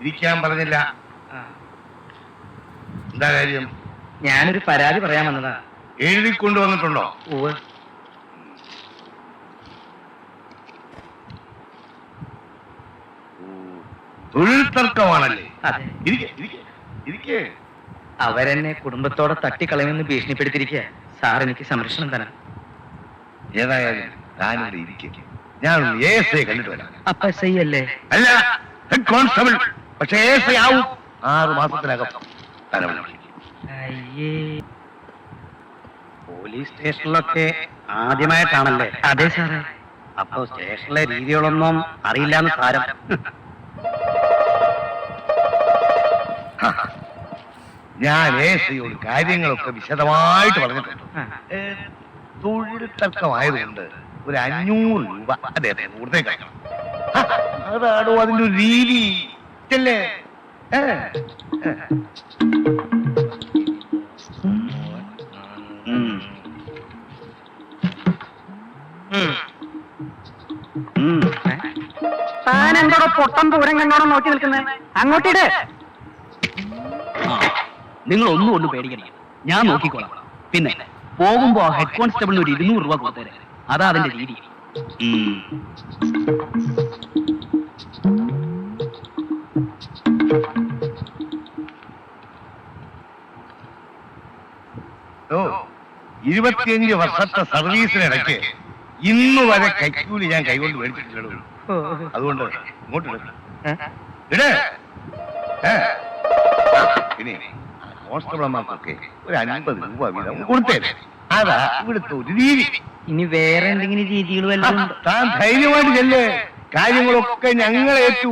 ഇരിക്കാൻ പറഞ്ഞില്ല. എന്താ കാര്യം? ഞാനൊരു പരാതി പറയാൻ വന്നതാ. എഴുതി കൊണ്ടുവന്നിട്ടുണ്ടോ? ഉവ്വ്. തൊഴിൽ തർക്കമാണല്ലേ? അതെ. ഇരിക്കേ. അവരെന്നെ കുടുംബത്തോടെ തട്ടിക്കളയുമെന്ന് ഭീഷണിപ്പെടുത്തിയിരിക്കുക. സാർ എനിക്ക് സംരക്ഷണം തരാം. ഏതായാലും ഞാനിവിടെ ഇരിക്കേ. ഞാൻ ASI കണ്ടിട്ട് വരാം. അപ്പൊ SI അല്ലേ? അല്ല, ഹെഡ് കോൺസ്റ്റബിൾ. പക്ഷേ ASI ആവും 6 മാസത്തിനകം. അയ്യേ, പോലീസ് സ്റ്റേഷനിലൊക്കെ ആദ്യമായിട്ടാണല്ലേ? അതെ സാറേ. അപ്പൊ സ്റ്റേഷനിലെ രീതികളൊന്നും അറിയില്ലാന്ന് സാരം. ഞാൻ ASIയോട് കാര്യങ്ങളൊക്കെ വിശദമായിട്ട് പറഞ്ഞിട്ടുണ്ട്. തൊഴിൽ തർക്കമായതുകൊണ്ട് ഒരു 500 രൂപ അദ്ദേഹത്തെ കൊടുത്തേക്കാം. അതാണോ അതിന്റെ ഒരു രീതി അല്ലേ? താൻ എന്തോ പൊട്ടം പൂരം കണ്ടാണോ നോക്കി നിൽക്കുന്നത്? അങ്ങോട്ടിട്. നിങ്ങൾ ഒന്നും പേടിക്കണ്ട, ഞാൻ നോക്കിക്കോളാം. പിന്നെ പോകുമ്പോ ഹെഡ് കോൺസ്റ്റബിളിന് ഒരു 200 രൂപ കൊടുത്തേരെ. അതാ അതിന്റെ രീതി. ഓ, 25 വർഷത്തെ സർവീസിനിടയ്ക്ക് ഇന്ന് വരെ കൈക്കൂലി ഞാൻ കൈകൊണ്ട് മേടിച്ചിട്ടുള്ളൂ. അതുകൊണ്ട് ഇങ്ങോട്ട് ഇടേ. പിന്നെ കോൺസ്റ്റബിൾമാർക്കൊക്കെ ഒരു 50 രൂപ വീതം കൊടുത്തേരെ. അതാ ഇവിടുത്തെ ഒരു രീതി. ഇനി വേറെ എന്തെങ്കിലും രീതികൾ വല്ലതും? താൻ ധൈര്യമായിട്ട് ചെല്ലേ. കാര്യങ്ങളൊക്കെ ഞങ്ങൾ ഏറ്റു.